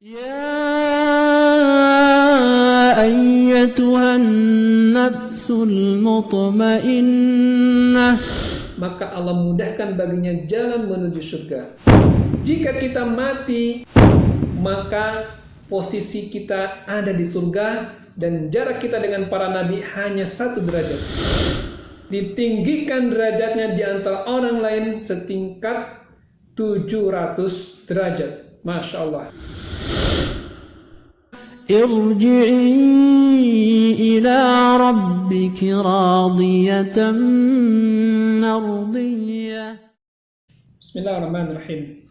يا أيتها النفس المطمئنة. Maka Allah mudahkan baginya jalan menuju surga. Jika kita mati, maka posisi kita ada di surga dan jarak kita dengan para nabi hanya 1 derajat. Ditinggikan derajatnya di antara orang lain setingkat 700 derajat. Masya Allah. ارجعي إلى ربك راضية مرضية. Bismillahirrahmanirrahim.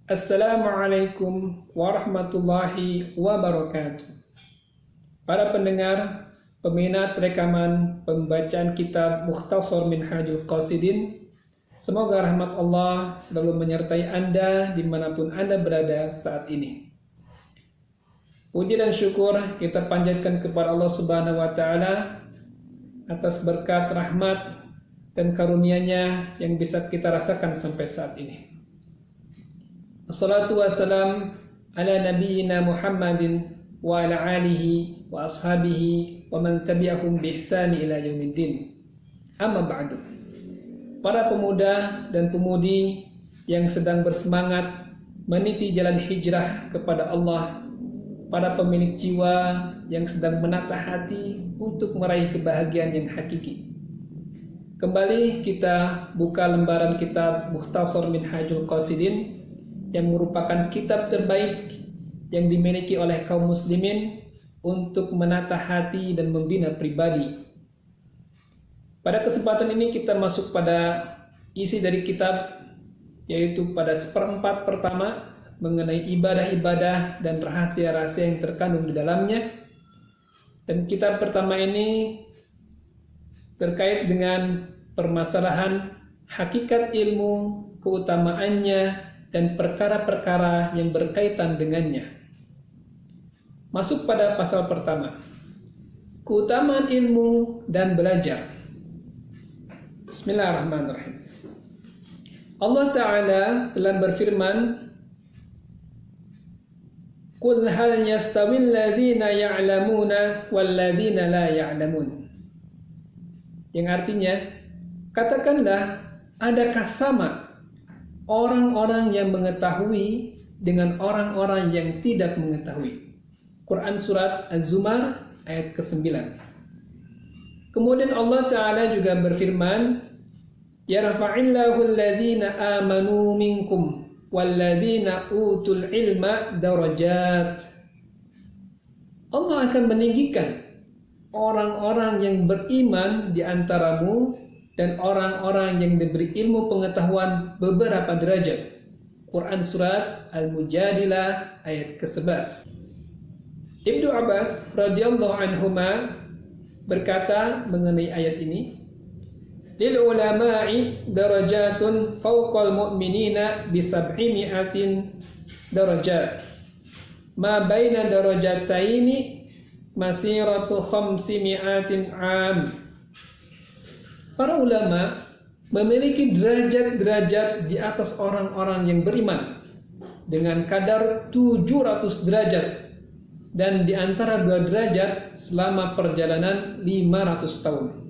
Assalamualaikum warahmatullahi wabarakatuh. Para pendengar, peminat rekaman pembacaan kitab Mukhtasar Minhajul Qasidin, semoga rahmat Allah selalu menyertai Anda dimanapun Anda berada saat ini. Puji dan syukur kita panjatkan kepada Allah Subhanahu wa Ta'ala atas berkat rahmat dan karunia-Nya yang bisa kita rasakan sampai saat ini. Assalatu wassalam ala nabiyyina Muhammadin wa ala alihi wa ashabihi wa man tabi'ahum bi ihsani ila yaumiddin. Amma ba'du. Para pemuda dan pemudi yang sedang bersemangat meniti jalan hijrah kepada Allah, para pemilik jiwa yang sedang menata hati untuk meraih kebahagiaan yang hakiki. Kembali kita buka lembaran kitab Mukhtasar Minhajul Qasidin yang merupakan kitab terbaik yang dimiliki oleh kaum muslimin untuk menata hati dan membina pribadi. Pada kesempatan ini kita masuk pada isi dari kitab, yaitu pada seperempat pertama mengenai ibadah-ibadah dan rahasia-rahasia yang terkandung di dalamnya. Dan kitab pertama ini terkait dengan permasalahan hakikat ilmu, keutamaannya, dan perkara-perkara yang berkaitan dengannya. Masuk pada pasal pertama, keutamaan ilmu dan belajar. Bismillahirrahmanirrahim. Allah Ta'ala telah berfirman, Qul hal yastawil ladzina ya'lamuna wal ladzina la ya'lamun. Yang artinya, katakanlah, adakah sama orang-orang yang mengetahui dengan orang-orang yang tidak mengetahui. Quran surat Az-Zumar ayat ke-9. Kemudian Allah Ta'ala juga berfirman, Yarfa'illahu alladhina amanu minkum walladzina utul ilma darajat. Allah akan meninggikan orang-orang yang beriman di antaramu dan orang-orang yang diberi ilmu pengetahuan beberapa derajat. Quran surat Al-Mujadilah ayat ke-11. Ibnu Abbas radhiyallahu anhuma berkata mengenai ayat ini, Lil ulama'i darajatun fawqal mu'minina bi 700 darajat. Ma baina darajataini masiratu 500 am. Para ulama memiliki derajat-derajat di atas orang-orang yang beriman dengan kadar 700 derajat, dan di antara 2 derajat selama perjalanan 500 tahun.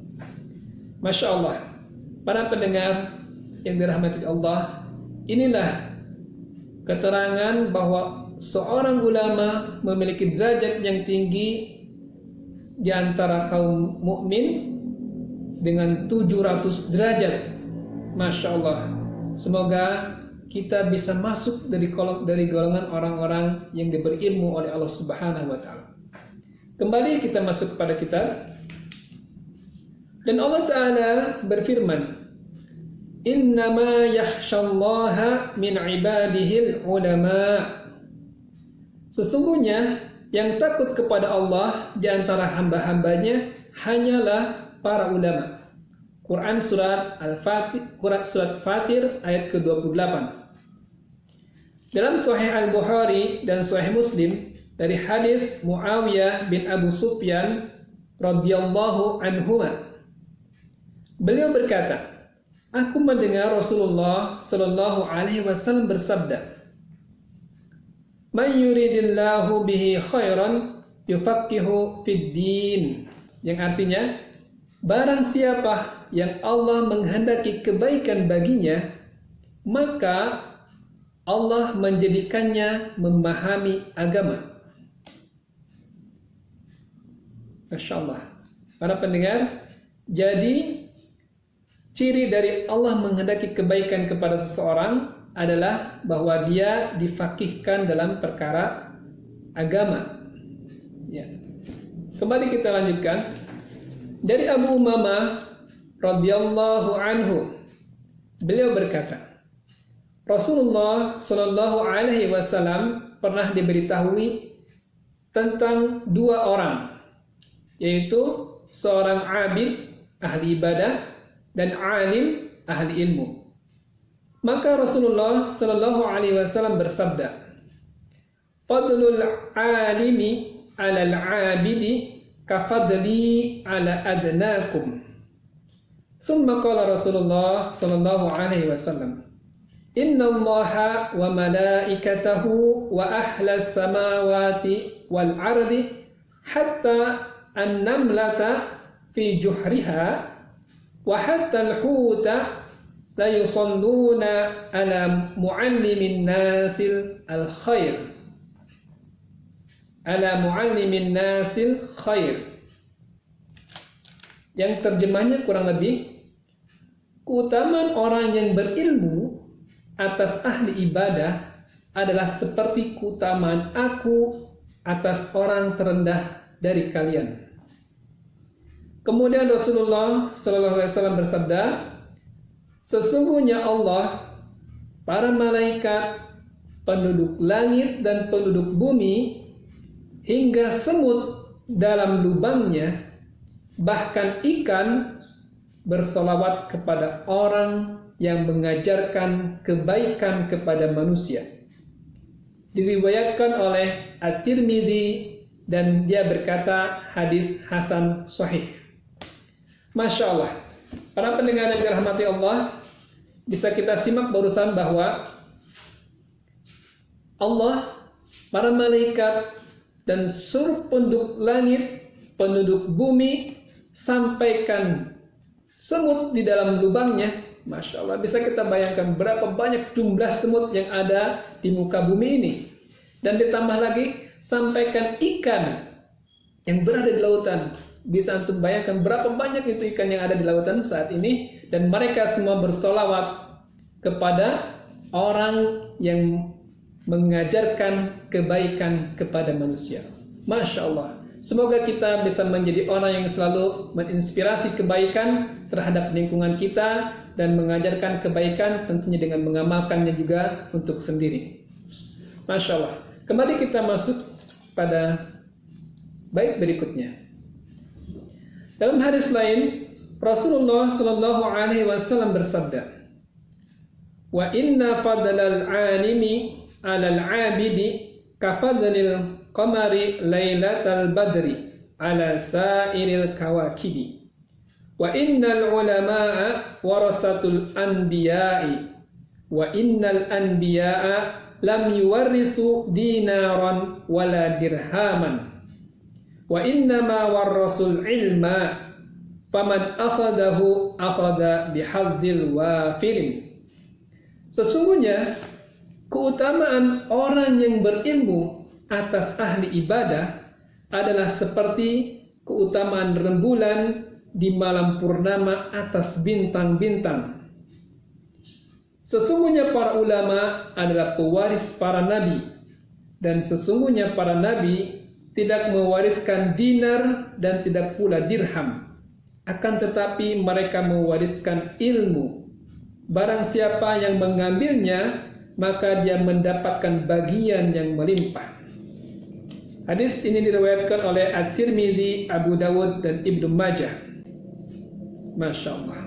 Masya Allah, para pendengar yang dirahmati Allah, inilah keterangan bahwa seorang ulama memiliki derajat yang tinggi di antara kaum mukmin dengan 700 derajat. Masya Allah, semoga kita bisa masuk dari golongan orang-orang yang diberi ilmu oleh Allah Subhanahu wa Ta'ala. Kembali kita masuk kepada kitab. Dan Allah Ta'ala berfirman, Innama yakhshallaha min ibadihil ulama. Sesungguhnya yang takut kepada Allah di antara hamba-hambanya hanyalah para ulama. Quran surat Fatir ayat ke-28. Dalam Sahih Al-Bukhari dan Sahih Muslim dari hadis Muawiyah bin Abu Sufyan radhiyallahu anhuma, beliau berkata, aku mendengar Rasulullah sallallahu alaihi wasallam bersabda, may yuridillahu bihi khairan yufaqihu fid din, yang artinya barang siapa yang Allah menghendaki kebaikan baginya, maka Allah menjadikannya memahami agama. Masya Allah. Para pendengar, jadi ciri dari Allah menghendaki kebaikan kepada seseorang adalah bahwa dia difaqihkan dalam perkara agama. Ya. Kembali kita lanjutkan. Dari Abu Umamah radhiyallahu anhu, beliau berkata, Rasulullah Shallallahu Alaihi Wasallam pernah diberitahui tentang dua orang, yaitu seorang abid ahli ibadah dan alim ahli ilmu. Maka Rasulullah Shallallahu Alaihi Wasallam bersabda, Fadlul alimi alal abidi kafadli ala adnakum. Summa qala Rasulullah Shallallahu Alaihi Wasallam, Inna Allaha wa malaikatahu wa ahlas samawati wal ardi hatta an-namlata fi juhriha wa hatta al-huta la yusalluna ala muallimin nasil al-khair. Ala muallimin nasil khair. Yang terjemahnya kurang lebih, keutamaan orang yang berilmu atas ahli ibadah adalah seperti keutamaan aku atas orang terendah dari kalian. Kemudian Rasulullah SAW bersabda, sesungguhnya Allah, para malaikat, penduduk langit dan penduduk bumi, hingga semut dalam lubangnya, bahkan ikan bersolawat kepada orang yang mengajarkan kebaikan kepada manusia. Diriwayatkan oleh At-Tirmidzi dan dia berkata hadis hasan sahih. Masya Allah. Para pendengar yang dirahmati Allah, bisa kita simak barusan bahwa Allah, para malaikat dan seluruh penduduk langit, penduduk bumi, sampaikan semut di dalam lubangnya. Masya Allah, bisa kita bayangkan berapa banyak jumlah semut yang ada di muka bumi ini. Dan ditambah lagi, sampaikan ikan yang berada di lautan. Bisa antum bayangkan berapa banyak itu ikan yang ada di lautan saat ini. Dan mereka semua bersolawat kepada orang yang mengajarkan kebaikan kepada manusia. Masya Allah. Semoga kita bisa menjadi orang yang selalu menginspirasi kebaikan terhadap lingkungan kita dan mengajarkan kebaikan tentunya dengan mengamalkannya juga untuk sendiri. Masya Allah. Kembali kita masuk pada bait berikutnya. Dalam hadis lain, Rasulullah Shallallahu Alaihi Wasallam bersabda, Wa inna fadlal alimi alal abidi kafadlil qamari lailatal badri ala sairil kawakibi. Wa innal ulama'a warasatul anbiya'i wa innal anbiya'a lam yuwarrisu dinaran wala dirhaman wa innama warrasul ilma faman akhadahu akhada bihadzil wafirin. Sesungguhnya keutamaan orang yang berilmu atas ahli ibadah adalah seperti keutamaan rembulan di malam purnama atas bintang-bintang. Sesungguhnya para ulama adalah pewaris para nabi, dan sesungguhnya para nabi tidak mewariskan dinar dan tidak pula dirham, akan tetapi mereka mewariskan ilmu. Barang siapa yang mengambilnya, maka dia mendapatkan bagian yang melimpah. Hadis ini diriwayatkan oleh At-Tirmidzi, Abu Dawud, dan Ibnu Majah. Masya Allah.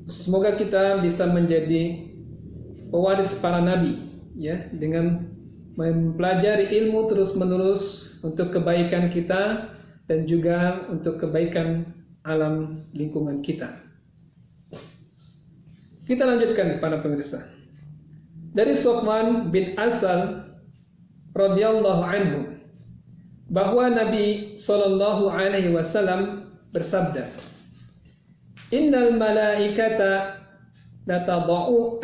Semoga kita bisa menjadi pewaris para nabi, ya, dengan mempelajari ilmu terus-menerus untuk kebaikan kita dan juga untuk kebaikan alam lingkungan kita. Kita lanjutkan para pemirsa. Dari Sofwan bin Asal radhiyallahu anhu bahwa Nabi sallallahu alaihi wasallam bersabda, "Innal malaikata latadau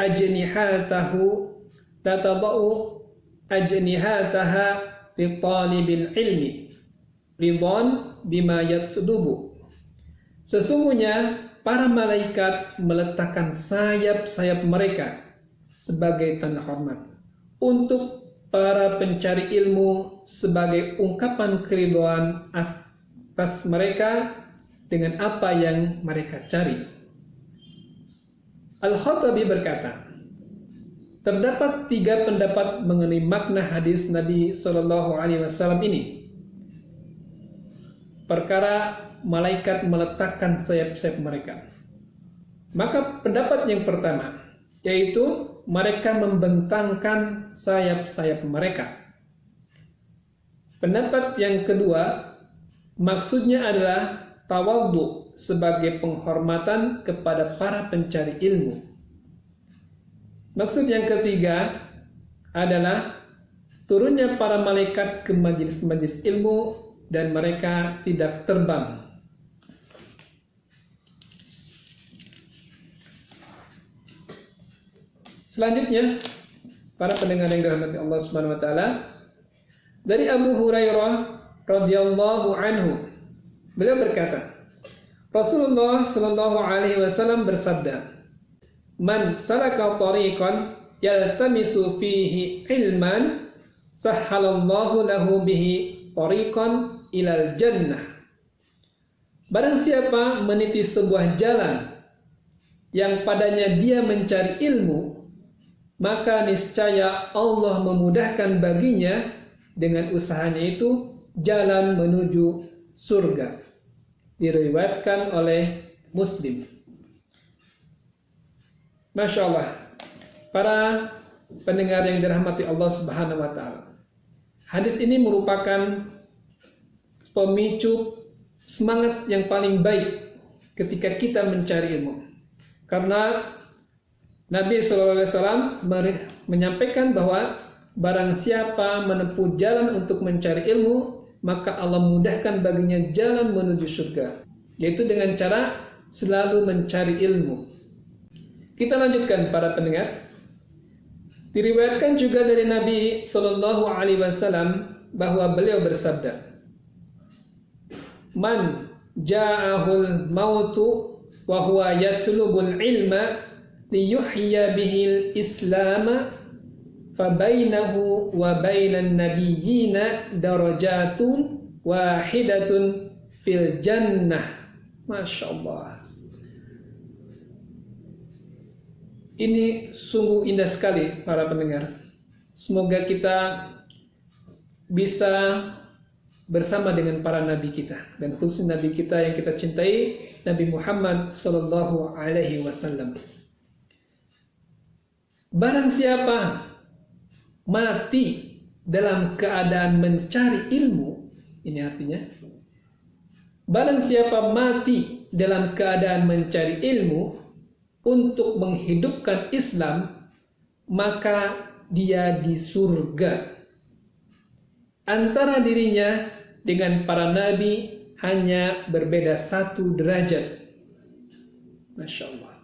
ajnihataha li talibil ilmi ridwan bima yatlubu." Sesungguhnya para malaikat meletakkan sayap-sayap mereka sebagai tanda hormat untuk para pencari ilmu sebagai ungkapan keridhaan atas mereka dengan apa yang mereka cari. Al-Khattabi berkata, terdapat 3 pendapat mengenai makna hadis Nabi SAW ini. Perkara malaikat meletakkan sayap-sayap mereka. Maka pendapat yang pertama, yaitu mereka membentangkan sayap-sayap mereka. Pendapat yang kedua, maksudnya adalah tawadhu sebagai penghormatan kepada para pencari ilmu. Maksud yang ketiga adalah turunnya para malaikat ke majelis-majelis ilmu dan mereka tidak terbang. Selanjutnya, para pendengar yang dirahmati Allah Subhanahu wa taala, dari Abu Hurairah radhiyallahu anhu, beliau berkata, Rasulullah sallallahu alaihi wasallam bersabda, "Man salaka tariqan yaltamisu fihi ilman, sahhalallahu lahu bihi tariqan ilal jannah." Barang siapa meniti sebuah jalan yang padanya dia mencari ilmu, maka niscaya Allah memudahkan baginya dengan usahanya itu jalan menuju surga. Diriwayatkan oleh Muslim. Masya Allah, para pendengar yang dirahmati Allah Subhanahu wa taala, hadis ini merupakan pemicu semangat yang paling baik ketika kita mencari ilmu. Karena Nabi SAW menyampaikan bahwa barang siapa menempuh jalan untuk mencari ilmu, maka Allah mudahkan baginya jalan menuju surga, yaitu dengan cara selalu mencari ilmu. Kita lanjutkan para pendengar. Diriwayatkan juga dari Nabi SAW bahwa beliau bersabda, "Man ja'ahul mautu wa huwa yatlubul ilma liyuhya bihil islam fabainahu wa bainan nabiyyina darajatun wahidatun fil jannah." Masya Allah, ini sungguh indah sekali para pendengar. Semoga kita bisa bersama dengan para nabi kita, dan khusus nabi kita yang kita cintai, Nabi Muhammad sallallahu alaihi wasallam. Barang siapa mati dalam keadaan mencari ilmu, ini artinya, barang siapa mati dalam keadaan mencari ilmu untuk menghidupkan Islam, maka dia di surga. Antara dirinya dengan para nabi hanya berbeda 1 derajat. Masya Allah.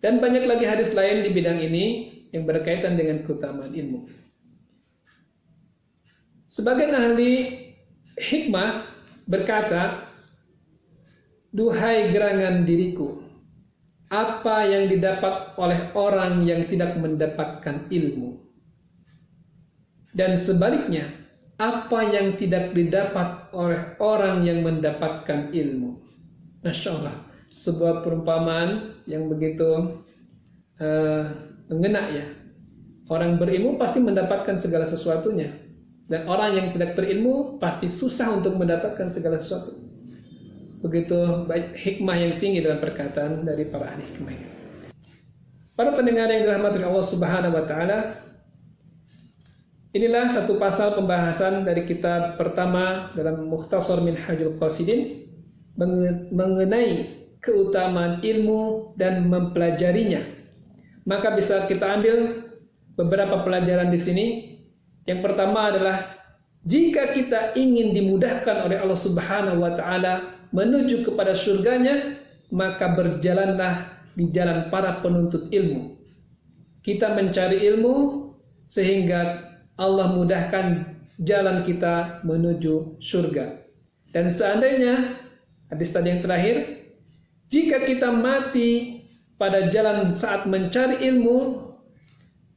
Dan banyak lagi hadis lain di bidang ini yang berkaitan dengan keutamaan ilmu. Sebagian ahli hikmah berkata, "Duhai gerangan diriku, apa yang didapat oleh orang yang tidak mendapatkan ilmu? Dan sebaliknya, apa yang tidak didapat oleh orang yang mendapatkan ilmu?" Masya Allah, sebuah perumpamaan yang begitu mengena ya. Orang berilmu pasti mendapatkan segala sesuatunya, dan orang yang tidak berilmu pasti susah untuk mendapatkan segala sesuatu. Begitu baik hikmah yang tinggi dalam perkataan dari para ahli hikmah. Para pendengar yang dirahmati Allah Subhanahu wa taala, inilah satu pasal pembahasan dari kitab pertama dalam Mukhtasar Minhajul Qasidin mengenai keutamaan ilmu dan mempelajarinya. Maka bisa kita ambil beberapa pelajaran di sini. Yang pertama adalah jika kita ingin dimudahkan oleh Allah Subhanahu wa taala menuju kepada surganya, maka berjalanlah di jalan para penuntut ilmu. Kita mencari ilmu sehingga Allah mudahkan jalan kita menuju surga. Dan seandainya, hadis tadi yang terakhir, jika kita mati pada jalan saat mencari ilmu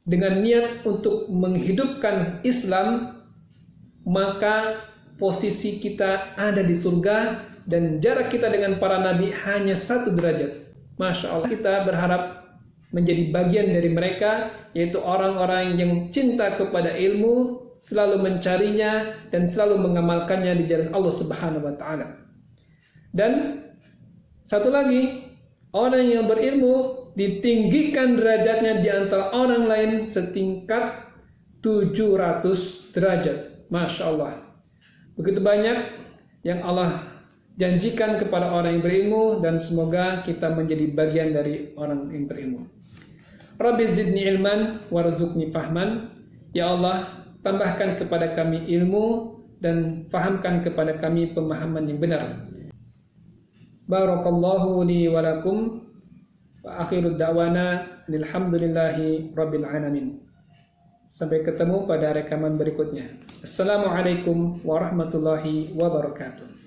dengan niat untuk menghidupkan Islam, maka posisi kita ada di surga dan jarak kita dengan para nabi hanya 1 derajat. Masya Allah, kita berharap menjadi bagian dari mereka, yaitu orang-orang yang cinta kepada ilmu, selalu mencarinya dan selalu mengamalkannya di jalan Allah Subhanahu wa taala. Dan satu lagi, orang yang berilmu ditinggikan derajatnya di antara orang lain setingkat 700 derajat. Masya Allah. Begitu banyak yang Allah janjikan kepada orang yang berilmu, dan semoga kita menjadi bagian dari orang yang berilmu. Rabbi zidni ilman warzuqni fahman. Ya Allah, tambahkan kepada kami ilmu dan fahamkan kepada kami pemahaman yang benar. Barakallahu li wa lakum wa akhiru da'wana alhamdulillahi rabbil alamin. Sampai ketemu pada rekaman berikutnya. Assalamualaikum warahmatullahi wabarakatuh.